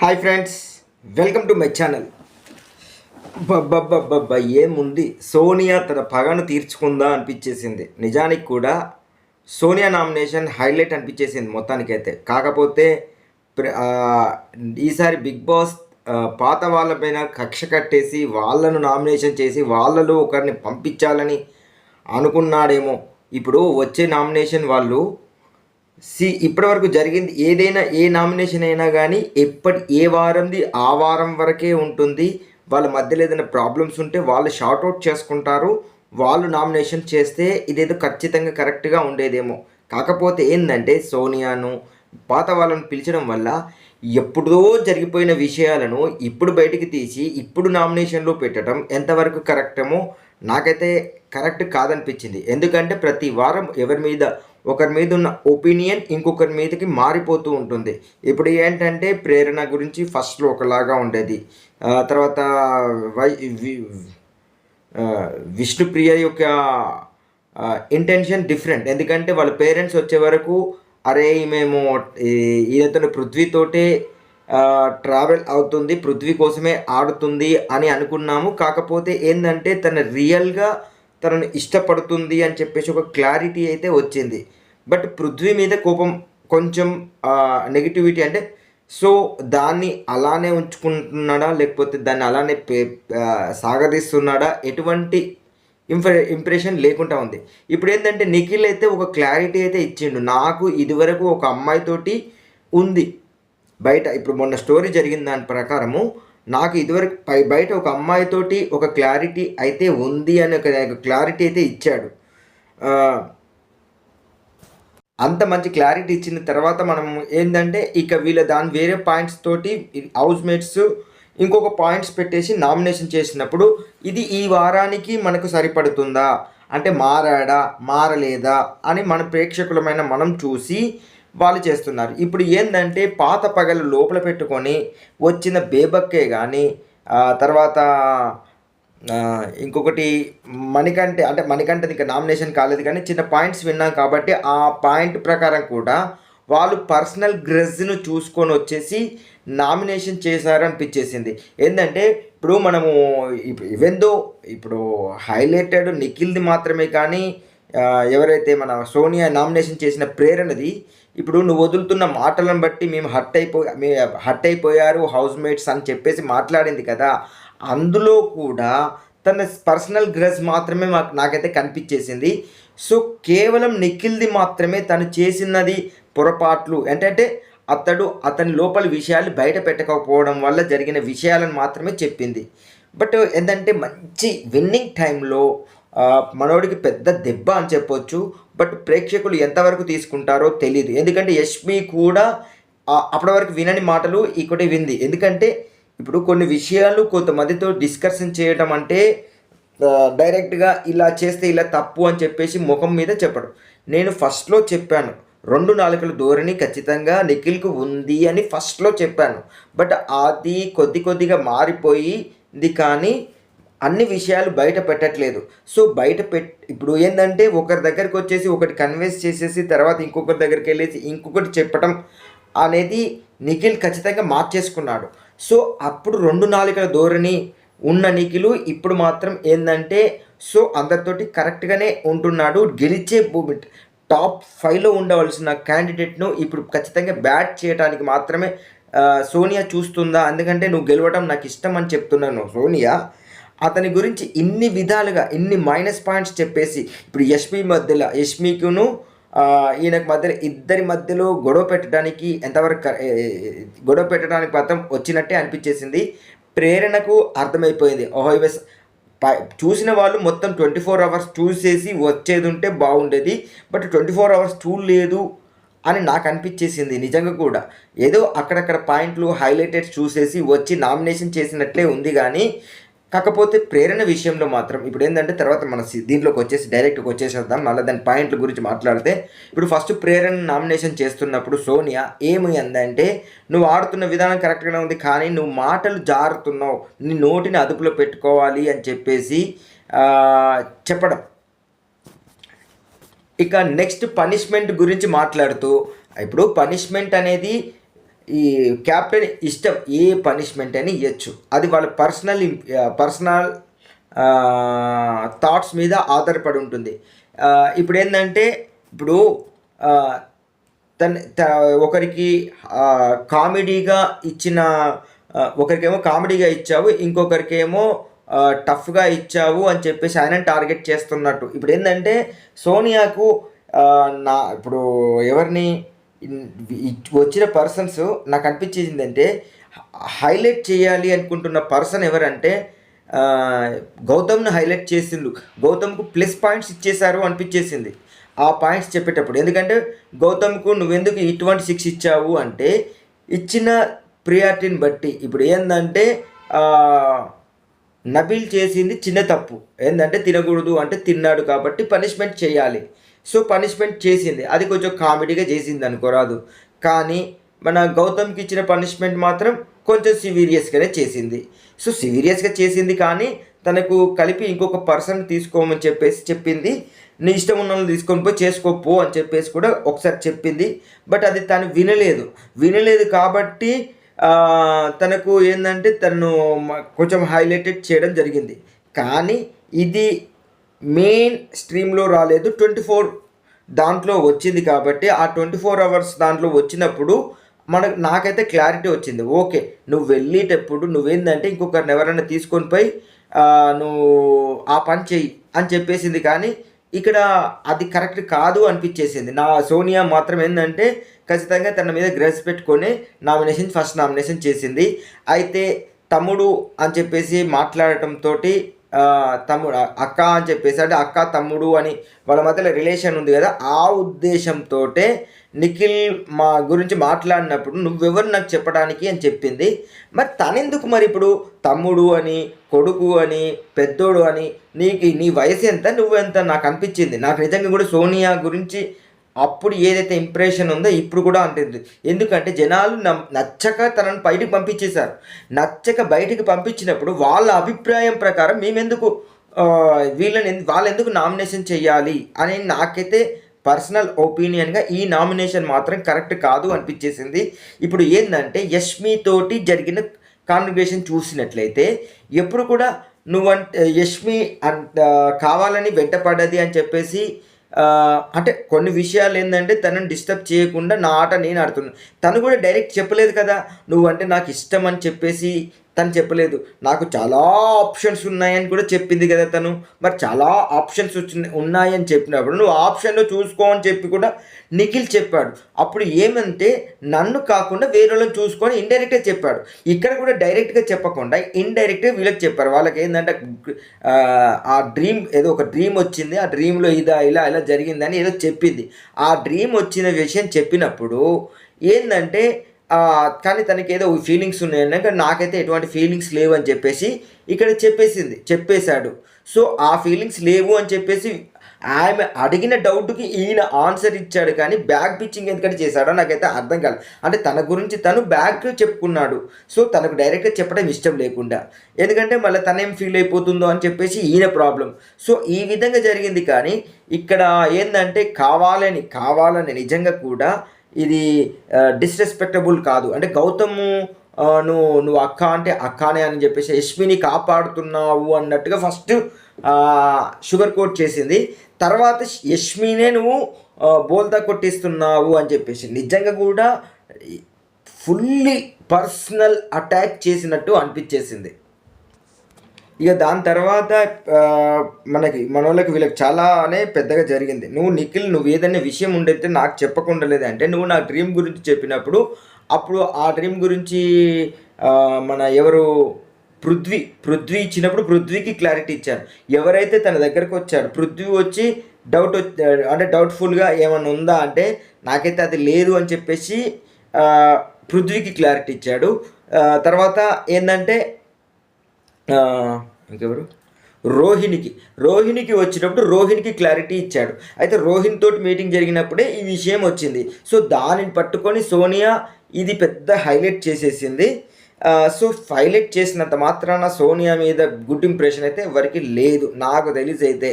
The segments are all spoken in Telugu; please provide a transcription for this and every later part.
Hi friends, welcome to my channel. ఏముంది, సోనియా తన పగను తీర్చుకుందా అనిపించేసింది. నిజానికి కూడా సోనియా నామినేషన్ హైలైట్ అనిపించేసింది మొత్తానికైతే. కాకపోతే ఈసారి బిగ్ బాస్ పాత వాళ్ళపైన కక్ష కట్టేసి వాళ్ళను నామినేషన్ చేసి వాళ్ళలో ఒకరిని పంపించాలని అనుకున్నాడేమో. ఇప్పుడు వచ్చే నామినేషన్ వాళ్ళు ఇప్పటివరకు జరిగింది ఏదైనా, ఏ నామినేషన్ అయినా కానీ ఏ వారంది ఆ వారం వరకే ఉంటుంది. వాళ్ళ మధ్యలో ఏదైనా ప్రాబ్లమ్స్ ఉంటే వాళ్ళు షార్ట్అవుట్ చేసుకుంటారు. వాళ్ళు నామినేషన్ చేస్తే ఇదేదో ఖచ్చితంగా కరెక్ట్గా ఉండేదేమో. కాకపోతే ఏంటంటే సోనియాను పాత వాళ్ళను పిలిచడం వల్ల ఎప్పుడో జరిగిపోయిన విషయాలను ఇప్పుడు బయటికి తీసి ఇప్పుడు నామినేషన్లో పెట్టడం ఎంతవరకు కరెక్టమో నాకైతే కరెక్ట్ కాదనిపించింది. ఎందుకంటే ప్రతి వారం ఒకరి మీద ఉన్న ఒపీనియన్ ఇంకొకరి మీదకి మారిపోతూ ఉంటుంది. ఇప్పుడు ఏంటంటే ప్రేరణ గురించి ఫస్ట్లో ఒకలాగా ఉండేది, తర్వాత విష్ణుప్రియ యొక్క ఇంటెన్షన్ డిఫరెంట్. ఎందుకంటే వాళ్ళ పేరెంట్స్ వచ్చే వరకు అరే మేము ఈయనతో పృథ్వీతోటే ట్రావెల్ అవుతుంది, పృథ్వీ కోసమే ఆడుతుంది అని అనుకున్నాము. కాకపోతే ఏంటంటే తనను ఇష్టపడుతుంది అని చెప్పేసి ఒక క్లారిటీ అయితే వచ్చింది. బట్ పృథ్వీ మీద కోపం కొంచెం నెగిటివిటీ, అంటే సో దాన్ని అలానే ఉంచుకుంటున్నాడా లేకపోతే దాన్ని అలానే సాగదీస్తున్నాడా ఎటువంటి ఇంప్రెషన్ లేకుండా ఉంది. ఇప్పుడు ఏంటంటే నిఖిల్ అయితే ఒక క్లారిటీ అయితే ఇచ్చిండు. నాకు ఇదివరకు ఒక అమ్మాయితోటి ఉంది బయట, ఇప్పుడు మొన్న స్టోరీ జరిగిన దాని ప్రకారము నాకు ఇదివరకు బయట ఒక అమ్మాయితోటి ఒక క్లారిటీ అయితే ఉంది అని ఒక క్లారిటీ అయితే ఇచ్చాడు. అంత మంచి క్లారిటీ ఇచ్చిన తర్వాత మనం ఏంటంటే ఇక దాని వేరే పాయింట్స్ తోటి హౌస్ మేట్స్ ఇంకొక పాయింట్స్ పెట్టేసి నామినేషన్ చేసినప్పుడు ఇది ఈ వారానికి మనకు సరిపడుతుందా, అంటే మారలేదా అని మన ప్రేక్షకులమైన మనం చూసి వాళ్ళు చేస్తున్నారు. ఇప్పుడు ఏంటంటే పాత పగలు లోపల పెట్టుకొని వచ్చిన బేబక్కే కానీ తర్వాత ఇంకొకటి మణికంఠది ఇంకా నామినేషన్ కాలేదు కానీ చిన్న పాయింట్స్ విన్నాం కాబట్టి ఆ పాయింట్ ప్రకారం కూడా వాళ్ళు పర్సనల్ గ్రెజ్ను చూసుకొని వచ్చేసి నామినేషన్ చేశారు అనిపించేసింది. ఏంటంటే ఇప్పుడు మనము ఇప్పుడు హైలైటెడ్ నిఖిల్ది మాత్రమే కానీ ఎవరైతే మన సోనియా నామినేషన్ చేసిన ప్రేరణది ఇప్పుడు నువ్వు వదులుతున్న మాటలను బట్టి మేము హట్ అయిపోయారు హౌస్ మేట్స్ అని చెప్పేసి మాట్లాడింది కదా, అందులో కూడా తన పర్సనల్ గ్రెజ్ మాత్రమే నాకైతే కనిపించేసింది. సో కేవలం నిఖిల్ది మాత్రమే తను చేసినది పొరపాట్లు, ఏంటంటే అతని లోపల విషయాలు బయట పెట్టకపోవడం వల్ల జరిగిన విషయాలను మాత్రమే చెప్పింది. బట్ ఏంటంటే మంచి విన్నింగ్ టైంలో మనోడికి పెద్ద దెబ్బ అని చెప్పొచ్చు. బట్ ప్రేక్షకులు ఎంతవరకు తీసుకుంటారో తెలియదు. ఎందుకంటే యష్మి కూడా అప్పటి వరకు వినని మాటలు ఇక్కడ వింది. ఎందుకంటే ఇప్పుడు కొన్ని విషయాలు కొంతమందితో డిస్కషన్ చేయడం అంటే డైరెక్ట్గా ఇలా చేస్తే ఇలా తప్పు అని చెప్పేసి ముఖం మీద చెప్పడం. నేను ఫస్ట్లో చెప్పాను 2 నాలుకల ధోరణి ఖచ్చితంగా నిఖిల్కు ఉంది అని ఫస్ట్లో చెప్పాను. బట్ అది కొద్దిగా మారిపోయింది, కానీ అన్ని విషయాలు బయట పెట్టట్లేదు. సో ఇప్పుడు ఏంటంటే ఒకరి దగ్గరికి వచ్చేసి ఒకటి కన్విన్స్ చేసేసి తర్వాత ఇంకొకరి దగ్గరికి వెళ్ళేసి ఇంకొకటి చెప్పడం అనేది నిఖిల్ ఖచ్చితంగా మార్చేసుకున్నాడు. సో అప్పుడు 2 నాలుకల ధోరణి ఉన్న నిఖిల్ ఇప్పుడు మాత్రం ఏంటంటే సో అందరితోటి కరెక్ట్గానే ఉంటున్నాడు. గెలిచే టాప్ 5లో ఉండవలసిన క్యాండిడేట్ను ఇప్పుడు ఖచ్చితంగా బ్యాట్ చేయడానికి మాత్రమే సోనియా చూస్తుందా. ఎందుకంటే నువ్వు గెలవడం నాకు ఇష్టం అని చెప్తున్నాను సోనియా. అతని గురించి ఇన్ని విధాలుగా ఇన్ని మైనస్ పాయింట్స్ చెప్పేసి ఇప్పుడు యష్మికును ఈయనకు మధ్యలో ఇద్దరి మధ్యలో గొడవ పెట్టడానికి మాత్రం వచ్చినట్టే అనిపించేసింది. ప్రేరణకు అర్థమైపోయింది, ఓహో చూసిన వాళ్ళు మొత్తం 24 అవర్స్ చూసేసి వచ్చేది ఉంటే బాగుండేది. బట్ 24 అవర్స్ చూడలేదు అని నాకు అనిపించేసింది. నిజంగా కూడా ఏదో అక్కడక్కడ పాయింట్లు హైలైటెడ్ చూసేసి వచ్చి నామినేషన్ చేసినట్లే ఉంది. కానీ కాకపోతే ప్రేరణ విషయంలో మాత్రం ఇప్పుడు ఏంటంటే తర్వాత మన దీంట్లోకి డైరెక్ట్గా వచ్చేసేద్దాం. మళ్ళీ దాని పాయింట్ల గురించి మాట్లాడితే ఇప్పుడు ఫస్ట్ ప్రేరణ నామినేషన్ చేస్తున్నప్పుడు సోనియా ఏమి అందంటే నువ్వు ఆడుతున్న విధానం కరెక్ట్గానే ఉంది, కానీ నువ్వు మాటలు జారుతున్నావు, నీ నోటిని అదుపులో పెట్టుకోవాలి అని చెప్పేసి చెప్పడం. ఇక నెక్స్ట్ పనిష్మెంట్ గురించి మాట్లాడుతూ ఇప్పుడు పనిష్మెంట్ అనేది ఈ క్యాప్టెన్ ఇష్టం, ఏ పనిష్మెంట్ అని ఇవ్వచ్చు. అది వాళ్ళ పర్సనల్ థాట్స్ మీద ఆధారపడి ఉంటుంది. ఇప్పుడు ఏంటంటే ఇప్పుడు ఒకరికి కామెడీగా ఇచ్చిన, ఒకరికేమో కామెడీగా ఇచ్చావు, ఇంకొకరికేమో టఫ్గా ఇచ్చావు అని చెప్పేసి ఆయన టార్గెట్ చేస్తున్నట్టు. ఇప్పుడు ఏంటంటే సోనియాకు ఇప్పుడు ఎవరిని వచ్చిన పర్సన్స్ నాకు అనిపించేది ఏంటంటే హైలైట్ చేయాలి అనుకుంటున్న పర్సన్ ఎవరంటే గౌతమ్ను హైలైట్ చేసిండు. గౌతమ్కు ప్లస్ పాయింట్స్ ఇచ్చేశారు అనిపించేసింది ఆ పాయింట్స్ చెప్పేటప్పుడు. ఎందుకంటే గౌతమ్కు నువ్వెందుకు ఇటువంటి 6 ఇచ్చావు అంటే ఇచ్చిన ప్రియారిటీని బట్టి. ఇప్పుడు ఏంటంటే నబీల్ చేసింది చిన్న తప్పు, ఏంటంటే తినకూడదు అంటే తిన్నాడు కాబట్టి పనిష్మెంట్ చేయాలి. సో పనిష్మెంట్ చేసింది, అది కొంచెం కామెడీగా చేసింది అనుకోరాదు. కానీ మన గౌతమ్కి ఇచ్చిన పనిష్మెంట్ మాత్రం కొంచెం సివిరియస్గానే చేసింది. సో సివిరియస్గా చేసింది, కానీ తనకు కలిపి ఇంకొక పర్సన్ తీసుకోమని చెప్పేసి చెప్పింది. నీ ఇష్టం ఉన్న వాళ్ళని తీసుకొని పోయి చేసుకోపో అని చెప్పేసి కూడా ఒకసారి చెప్పింది. బట్ అది తను వినలేదు కాబట్టి తనకు ఏంటంటే తను కొంచెం హైలైటెడ్ చేయడం జరిగింది. కానీ ఇది మెయిన్ స్ట్రీమ్లో రాలేదు, 24 దాంట్లో వచ్చింది. కాబట్టి ఆ 24 అవర్స్ దాంట్లో వచ్చినప్పుడు నాకైతే క్లారిటీ వచ్చింది. ఓకే, నువ్వు వెళ్ళేటప్పుడు నువ్వేందంటే ఇంకొకరిని ఎవరైనా తీసుకొని పోయి నువ్వు ఆ పని చెయ్యి అని చెప్పేసింది. కానీ ఇక్కడ అది కరెక్ట్ కాదు అనిపించేసింది. సోనియా మాత్రం ఏంటంటే ఖచ్చితంగా తన మీద గ్రెస్ పెట్టుకొని ఫస్ట్ నామినేషన్ చేసింది. అయితే తమ్ముడు అని చెప్పేసి మాట్లాడటంతో తమ్ముడు అక్క అని చెప్పేసి, అంటే అక్క తమ్ముడు అని వాళ్ళ మధ్యలో రిలేషన్ ఉంది కదా, ఆ ఉద్దేశంతో నిఖిల్ మా గురించి మాట్లాడినప్పుడు నువ్వెవరు నాకు చెప్పడానికి అని చెప్పింది. మరి తనెందుకు మరి ఇప్పుడు తమ్ముడు అని, కొడుకు అని, పెద్దోడు అని, నీ వయసు ఎంత, నువ్వెంత నాకు అనిపించింది. నాకు నిజంగా కూడా సోనియా గురించి అప్పుడు ఏదైతే ఇంప్రెషన్ ఉందో ఇప్పుడు కూడా అంటుంది. ఎందుకంటే జనాలు నచ్చక తనను బయటికి పంపించేశారు. నచ్చక బయటికి పంపించినప్పుడు వాళ్ళ అభిప్రాయం ప్రకారం మేమెందుకు వాళ్ళెందుకు నామినేషన్ చేయాలి అని నాకైతే పర్సనల్ ఒపీనియన్గా ఈ నామినేషన్ మాత్రం కరెక్ట్ కాదు అనిపించేసింది. ఇప్పుడు ఏంటంటే యష్మితోటి జరిగిన కాన్వర్సేషన్ చూసినట్లయితే ఎప్పుడు కూడా యష్మి కావాలని వెంటపడ్డది అని చెప్పేసి, అంటే కొన్ని విషయాలు ఏంటంటే తనని డిస్టర్బ్ చేయకుండా నా ఆట నేను ఆడుతున్నాను. తను కూడా డైరెక్ట్ చెప్పలేదు కదా, నువ్వంటే నాకు ఇష్టం అని చెప్పేసి తను చెప్పలేదు. నాకు చాలా ఆప్షన్స్ ఉన్నాయని కూడా చెప్పింది కదా తను. మరి చాలా ఆప్షన్స్ ఉన్నాయని చెప్పినప్పుడు నువ్వు ఆప్షన్లో చూసుకో అని చెప్పి కూడా నిఖిల్ చెప్పాడు. అప్పుడు ఏమంటే నన్ను కాకుండా వేరే వాళ్ళని చూసుకొని ఇండైరెక్ట్గా చెప్పాడు. ఇక్కడ కూడా డైరెక్ట్గా చెప్పకుండా ఇండైరెక్ట్గా వీళ్ళకి చెప్పారు. వాళ్ళకి ఏంటంటే ఆ డ్రీమ్, ఏదో ఒక డ్రీమ్ వచ్చింది, ఆ డ్రీమ్లో ఇలా జరిగిందని ఏదో చెప్పింది. ఆ డ్రీమ్ వచ్చిన విషయం చెప్పినప్పుడు ఏంటంటే కానీ తనకి ఏదో ఫీలింగ్స్ ఉన్నాయని, కానీ నాకైతే ఎటువంటి ఫీలింగ్స్ లేవు అని చెప్పేసి ఇక్కడ చెప్పేశాడు. సో ఆ ఫీలింగ్స్ లేవు అని చెప్పేసి ఆమె అడిగిన డౌట్కి ఈయన ఆన్సర్ ఇచ్చాడు. కానీ బ్యాక్ పిచ్చింగ్ ఎందుకంటే చేశాడో నాకైతే అర్థం కాదు. అంటే తన గురించి తను బ్యాక్ చెప్పుకున్నాడు. సో తనకు డైరెక్ట్గా చెప్పడం ఇష్టం లేకుండా, ఎందుకంటే మళ్ళీ తనేం ఫీల్ అయిపోతుందో అని చెప్పేసి ఈయన ప్రాబ్లం. సో ఈ విధంగా జరిగింది. కానీ ఇక్కడ ఏంటంటే కావాలని నిజంగా కూడా ఇది డిస్రెస్పెక్టబుల్ కాదు. అంటే గౌతమ్ నువ్వు అక్క అంటే అక్కనే అని చెప్పేసి యష్మిని కాపాడుతున్నావు అన్నట్టుగా ఫస్ట్ షుగర్ కోట్ చేసింది. తర్వాత యష్మినే నువ్వు బోల్తా కొట్టిస్తున్నావు అని చెప్పేసి నిజంగా కూడా ఫుల్లీ పర్సనల్ అటాక్ చేసినట్టు అనిపించేసింది. ఇక దాని తర్వాత మన వాళ్ళకి వీళ్ళకి చాలానే పెద్దగా జరిగింది. నిఖిల్ నువ్వు ఏదైనా విషయం ఉండైతే నాకు చెప్పకుండా లేదంటే నువ్వు నా డ్రీమ్ గురించి చెప్పినప్పుడు అప్పుడు ఆ డ్రీమ్ గురించి మన ఎవరు పృథ్వీ ఇచ్చినప్పుడు పృథ్వీకి క్లారిటీ ఇచ్చాను. ఎవరైతే తన దగ్గరకు వచ్చాడు పృథ్వీ వచ్చి డౌట్ఫుల్గా ఏమన్నా ఉందా అంటే నాకైతే అది లేదు అని చెప్పేసి పృథ్వీకి క్లారిటీ ఇచ్చాడు. తర్వాత ఏంటంటే ఇంకెవరు రోహిణికి వచ్చినప్పుడు రోహిణికి క్లారిటీ ఇచ్చాడు. అయితే రోహిణి తోటి మీటింగ్ జరిగినప్పుడే ఈ విషయం వచ్చింది. సో దానిని పట్టుకొని సోనియా ఇది పెద్ద హైలైట్ చేసేసింది. సో హైలైట్ చేసినంత మాత్రాన సోనియా మీద గుడ్ ఇంప్రెషన్ అయితే ఎవరికి లేదు నాకు తెలిసి. అయితే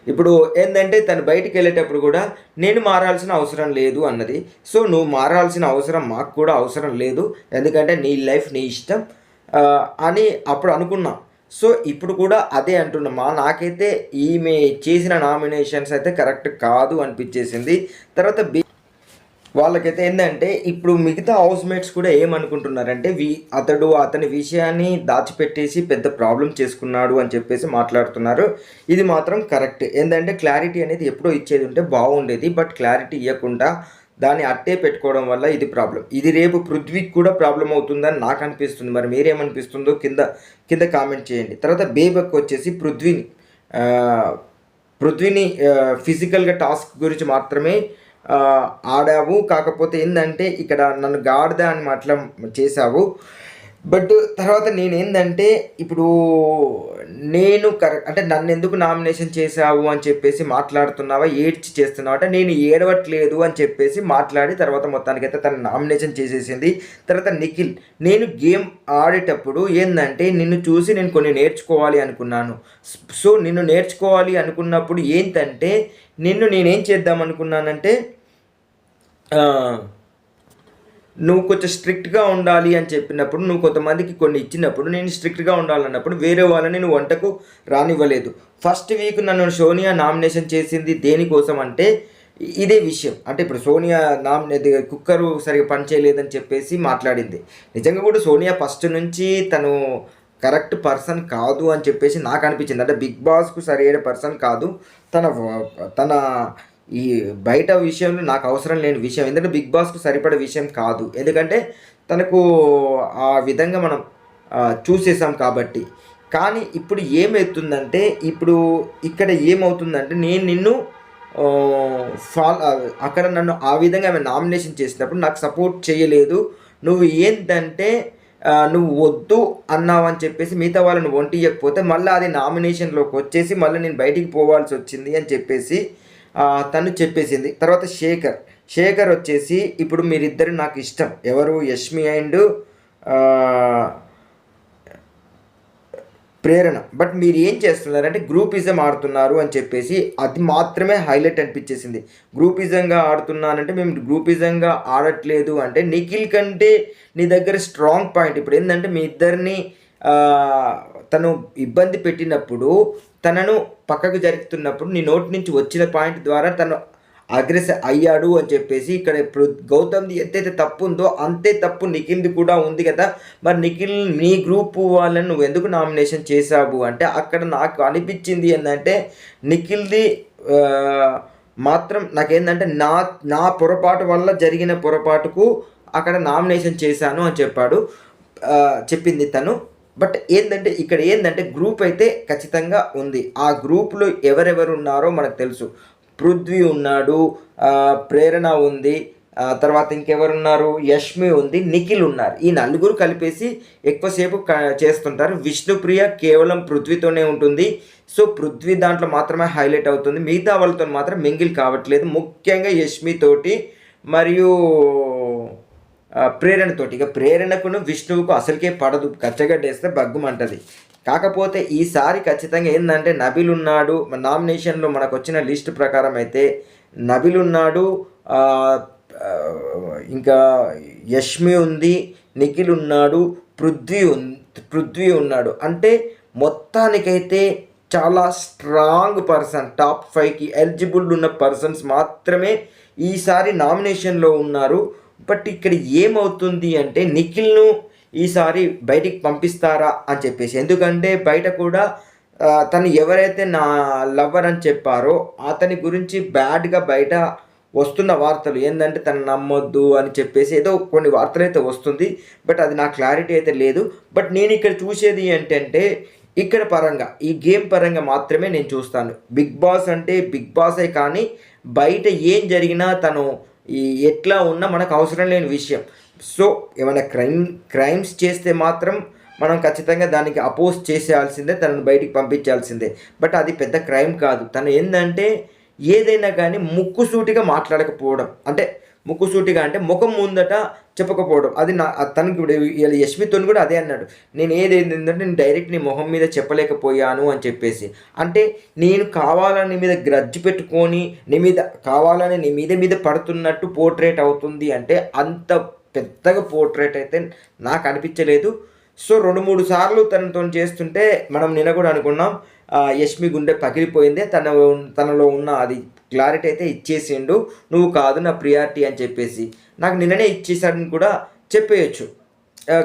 ఇప్పుడు ఏంటంటే తను బయటికి వెళ్ళేటప్పుడు కూడా నేను మారాల్సిన అవసరం లేదు అన్నది. సో నువ్వు మారాల్సిన అవసరం మాకు కూడా అవసరం లేదు, ఎందుకంటే నీ లైఫ్ నీ ఇష్టం అని అప్పుడు అనుకున్నా. సో ఇప్పుడు కూడా అదే అంటున్నామా. నాకైతే ఈమె చేసిన నామినేషన్స్ అయితే కరెక్ట్ కాదు అనిపించేసింది. తర్వాత వాళ్ళకైతే ఏంటంటే ఇప్పుడు మిగతా హౌస్ మేట్స్ కూడా ఏమనుకుంటున్నారంటే అతడు అతని విషయాన్ని దాచిపెట్టేసి పెద్ద ప్రాబ్లం చేసుకున్నాడు అని చెప్పేసి మాట్లాడుతున్నారు. ఇది మాత్రం కరెక్ట్. ఏంటంటే క్లారిటీ అనేది ఎప్పుడో ఇచ్చేది ఉంటే బాగుండేది, బట్ క్లారిటీ ఇవ్వకుండా దాన్ని అట్టే పెట్టుకోవడం వల్ల ఇది ప్రాబ్లం. ఇది రేపు పృథ్వీకి కూడా ప్రాబ్లం అవుతుందని నాకు అనిపిస్తుంది. మరి మీరేమనిపిస్తుందో కింద కింద కామెంట్ చేయండి. తర్వాత బేబక్ వచ్చేసి పృథ్వీని ఫిజికల్గా టాస్క్ గురించి మాత్రమే ఆడావు, కాకపోతే ఏంటంటే ఇక్కడ నన్ను గాడిద అని మాట్లా చేసావు. బట్ తర్వాత నేనేందంటే ఇప్పుడు నేను అంటే నన్ను ఎందుకు నామినేషన్ చేసావు అని చెప్పేసి మాట్లాడుతున్నావా, ఏడ్చి చేస్తున్నావు అంటే నేను ఏడవట్లేదు అని చెప్పేసి మాట్లాడి తర్వాత మొత్తానికైతే తను నామినేషన్ చేసేసింది. తర్వాత నిఖిల్, నేను గేమ్ ఆడేటప్పుడు ఏంటంటే నిన్ను చూసి నేను కొన్ని నేర్చుకోవాలి అనుకున్నాను. సో నిన్ను నేర్చుకోవాలి అనుకున్నప్పుడు ఏంటంటే నేనేం చేద్దాం అనుకున్నానంటే నువ్వు కొంచెం స్ట్రిక్ట్గా ఉండాలి అని చెప్పినప్పుడు, నువ్వు కొంతమందికి కొన్ని ఇచ్చినప్పుడు నేను స్ట్రిక్ట్గా ఉండాలన్నప్పుడు వేరే వాళ్ళని నువ్వు వంటకు రానివ్వలేదు. ఫస్ట్ వీక్ నన్ను సోనియా నామినేషన్ చేసింది దేనికోసం అంటే ఇదే విషయం. అంటే ఇప్పుడు సోనియా కుక్కరు సరిగా పనిచేయలేదని చెప్పేసి మాట్లాడింది. నిజంగా కూడా సోనియా ఫస్ట్ నుంచి తను కరెక్ట్ పర్సన్ కాదు అని చెప్పేసి నాకు అనిపించింది. అంటే బిగ్ బాస్కు సరైన పర్సన్ కాదు. తన తన ఈ బయట విషయంలో నాకు అవసరం లేని విషయం, ఎందుకంటే బిగ్ బాస్కు సరిపడే విషయం కాదు, ఎందుకంటే తనకు ఆ విధంగా మనం చూసేసాం కాబట్టి. కానీ ఇప్పుడు ఏమవుతుందంటే ఇప్పుడు ఇక్కడ ఏమవుతుందంటే నేను నిన్ను అక్కడ నన్ను ఆ విధంగా ఆమె నామినేషన్ చేసినప్పుడు నాకు సపోర్ట్ చేయలేదు. నువ్వు ఏంటంటే నువ్వు వద్దు అన్నావు అని చెప్పేసి మిగతా వాళ్ళని ఒంటియకపోతే మళ్ళీ అది నామినేషన్లోకి వచ్చేసి మళ్ళీ నేను బయటికి పోవాల్సి వచ్చింది అని చెప్పేసి తను చెప్పేసింది. తర్వాత శేఖర్ వచ్చేసి ఇప్పుడు మీరిద్దరు నాకు ఇష్టం, ఎవరు యష్మి అండ్ ప్రేరణ, బట్ మీరు ఏం చేస్తున్నారంటే గ్రూపిజం ఆడుతున్నారు అని చెప్పేసి అది మాత్రమే హైలైట్ అనిపించేసింది. గ్రూపిజంగా ఆడుతున్నానంటే మేము గ్రూపిజంగా ఆడట్లేదు అంటే నిఖిల్ కంటే నీ దగ్గర స్ట్రాంగ్ పాయింట్ ఇప్పుడు ఏంటంటే మీ ఇద్దరిని తను ఇబ్బంది పెట్టినప్పుడు తనను పక్కకు జరుపుతున్నప్పుడు నీ నోటి నుంచి వచ్చిన పాయింట్ ద్వారా తను అగ్రెసివ్ అయ్యాడు అని చెప్పేసి ఇక్కడ ఇప్పుడు గౌతమ్ది ఎంతైతే తప్పు ఉందో అంతే తప్పు నిఖిల్ది కూడా ఉంది కదా. మరి నిఖిల్ నీ గ్రూప్ వాళ్ళని నువ్వు ఎందుకు నామినేషన్ చేసావు అంటే అక్కడ నాకు అనిపించింది ఏంటంటే నిఖిల్ది మాత్రం నాకేంటంటే నా పొరపాటు వల్ల జరిగిన పొరపాటుకు అక్కడ నామినేషన్ చేశాను అని చెప్పింది తను. బట్ ఏంటంటే ఇక్కడ ఏంటంటే గ్రూప్ అయితే ఖచ్చితంగా ఉంది. ఆ గ్రూప్లో ఎవరెవరు ఉన్నారో మనకు తెలుసు. పృథ్వీ ఉన్నాడు, ప్రేరణ ఉంది, తర్వాత ఇంకెవరున్నారు, యష్మి ఉంది, నిఖిల్ ఉన్నారు. ఈ నలుగురు కలిపేసి ఎక్కువసేపు చేస్తుంటారు. విష్ణుప్రియ కేవలం పృథ్వీతోనే ఉంటుంది. సో పృథ్వీ దాంట్లో మాత్రమే హైలైట్ అవుతుంది, మిగతా వాళ్ళతో మాత్రం మింగిల్ కావట్లేదు. ముఖ్యంగా యష్మితోటి మరియు ప్రేరణతోటి. ఇక ప్రేరణకును విష్ణువుకు అసలుకే పడదు, కచ్చగడ్డేస్తే బగ్గుమంటది. కాకపోతే ఈసారి ఖచ్చితంగా ఏంటంటే నబిల్ ఉన్నాడు నామినేషన్లో మనకు వచ్చిన లిస్ట్ ప్రకారం అయితే నబిల్ ఉన్నాడు, ఇంకా యష్మి ఉంది, నిఖిల్ ఉన్నాడు, పృథ్వీ ఉన్నాడు. అంటే మొత్తానికైతే చాలా స్ట్రాంగ్ పర్సన్, టాప్ 5కి ఎలిజిబుల్ ఉన్న పర్సన్స్ మాత్రమే ఈసారి నామినేషన్లో ఉన్నారు. బట్ ఇక్కడ ఏమవుతుంది అంటే నిఖిల్ను ఈసారి బయటికి పంపిస్తారా అని చెప్పేసి, ఎందుకంటే బయట కూడా తను ఎవరైతే నా లవర్ అని చెప్పారో అతని గురించి బ్యాడ్గా బయట వస్తున్న వార్తలు ఏంటంటే తను నమ్మొద్దు అని చెప్పేసి ఏదో కొన్ని వార్తలు అయితే వస్తుంది. బట్ అది నా క్లారిటీ అయితే లేదు. బట్ నేను ఇక్కడ చూసేది ఏంటంటే ఇక్కడ పరంగా ఈ గేమ్ పరంగా మాత్రమే నేను చూస్తాను. బిగ్ బాస్ అంటే బిగ్ బాసే, కానీ బయట ఏం జరిగినా తను ఎట్లా ఉన్నా మనకు అవసరం లేని విషయం. సో ఏమైనా క్రైమ్స్ చేస్తే మాత్రం మనం ఖచ్చితంగా దానికి అపోజ్ చేసేయాల్సిందే, తనను బయటికి పంపించాల్సిందే. బట్ అది పెద్ద క్రైమ్ కాదు. తను ఏంటంటే ఏదైనా కానీ ముక్కుసూటిగా మాట్లాడకపోవడం, అంటే ముక్కుసూటిగా అంటే ముఖం ముందట చెప్పకపోవడం. అది తనకి ఇప్పుడు ఇలా యష్మితోని కూడా అదే అన్నాడు. నేను ఏంటంటే నేను డైరెక్ట్ నీ మొహం మీద చెప్పలేకపోయాను అని చెప్పేసి. అంటే నేను కావాలని నీ మీద గ్రడ్జ్ పెట్టుకొని నీ మీద కావాలని నీ మీద పడుతున్నట్టు పోర్ట్రేట్ అవుతుంది అంటే అంత పెద్దగా పోర్ట్రేట్ అయితే నాకు అనిపించలేదు. సో 2-3 సార్లు తనతో చేస్తుంటే మనం నిన్న కూడా అనుకున్నాం యష్మి గుండె పగిలిపోయింది, తనలో ఉన్న అది క్లారిటీ అయితే ఇచ్చేసిండు, నువ్వు కాదు నా ప్రియారిటీ అని చెప్పేసి. నాకు నిన్ననే ఇచ్చేసాడని కూడా చెప్పేయచ్చు.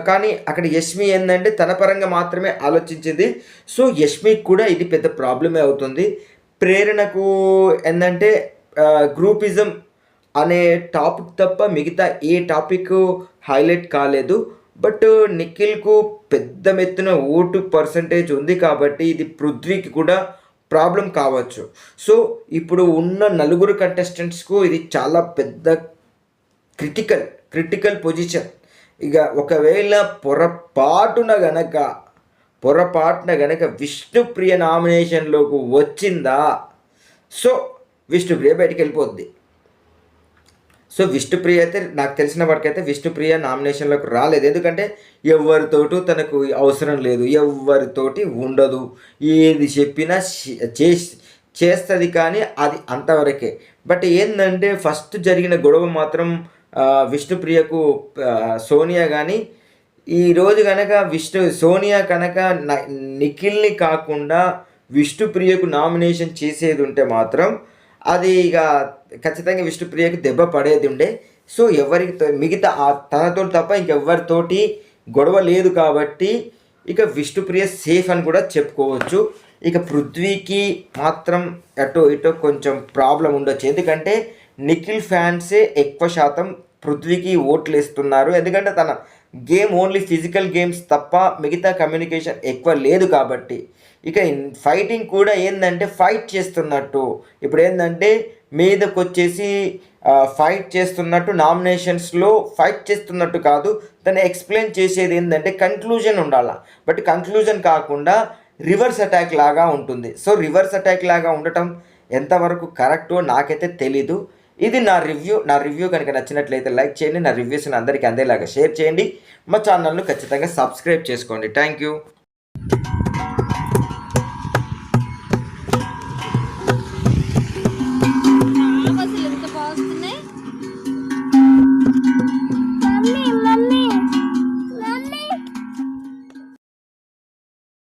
కానీ అక్కడ యష్మి ఏంటంటే తన పరంగా మాత్రమే ఆలోచించింది. సో యష్మికి కూడా ఇది పెద్ద ప్రాబ్లమే అవుతుంది. ప్రేరణకు ఏంటంటే గ్రూపిజం అనే టాపిక్ తప్ప మిగతా ఏ టాపిక్ హైలైట్ కాలేదు. బట్ నిఖిల్కు పెద్ద మెత్తున ఓటు పర్సంటేజ్ ఉంది కాబట్టి ఇది పృథ్వీకి కూడా ప్రాబ్లం కావచ్చు. సో ఇప్పుడు ఉన్న 4 కంటెస్టెంట్స్కు ఇది చాలా పెద్ద క్రిటికల్ పొజిషన్. ఇక ఒకవేళ పొరపాటున గనక విష్ణుప్రియ నామినేషన్లోకి వచ్చిందా, సో విష్ణుప్రియ బయటికి వెళ్ళిపోద్ది. సో విష్ణుప్రియ అయితే నాకు తెలిసిన వరకైతే విష్ణుప్రియ నామినేషన్లోకి రాలేదు. ఎందుకంటే ఎవరితోటి తనకు అవసరం లేదు, ఎవరితోటి ఉండదు, ఏది చెప్పినా చేస్తుంది కానీ అది అంతవరకే. బట్ ఏంటంటే ఫస్ట్ జరిగిన గొడవ మాత్రం విష్ణుప్రియకు సోనియా కానీ ఈరోజు కనుక సోనియా కనుక నిఖిల్ని కాకుండా విష్ణుప్రియకు నామినేషన్ చేసేది ఉంటే మాత్రం అది ఇక ఖచ్చితంగా విష్ణుప్రియకి దెబ్బ పడేది ఉండే. సో ఎవరికి మిగతా తనతో తప్ప ఇంకెవరితోటి గొడవ లేదు కాబట్టి ఇక విష్ణుప్రియ సేఫ్ అని కూడా చెప్పుకోవచ్చు. ఇక పృథ్వీకి మాత్రం అటో ఇటో కొంచెం ప్రాబ్లం ఉండొచ్చు. ఎందుకంటే నిఖిల్ ఫ్యాన్సే ఎక్కువ శాతం పృథ్వీకి ఓట్లు వేస్తున్నారు. ఎందుకంటే తన గేమ్ ఓన్లీ ఫిజికల్ గేమ్స్ తప్ప మిగతా కమ్యూనికేషన్ ఎక్కువ లేదు కాబట్టి. ఇక ఫైటింగ్ కూడా ఏంటంటే ఫైట్ చేస్తున్నట్టు, ఇప్పుడు ఏంటంటే మీదకి వచ్చేసి ఫైట్ చేస్తున్నట్టు, నామినేషన్స్లో ఫైట్ చేస్తున్నట్టు కాదు, దాన్ని ఎక్స్ప్లెయిన్ చేసేది ఏంటంటే కన్క్లూజన్ ఉండాలి. బట్ కన్క్లూజన్ కాకుండా రివర్స్ అటాక్ లాగా ఉంటుంది. సో రివర్స్ అటాక్ లాగా ఉండటం ఎంతవరకు కరెక్టో నాకైతే తెలీదు. ఇది నా రివ్యూ కనుక నచ్చినట్లయితే లైక్ చేయండి, నా రివ్యూస్ని అందరికీ అందేలాగా షేర్ చేయండి, మా ఛానల్ను ఖచ్చితంగా సబ్స్క్రైబ్ చేసుకోండి. Thank you.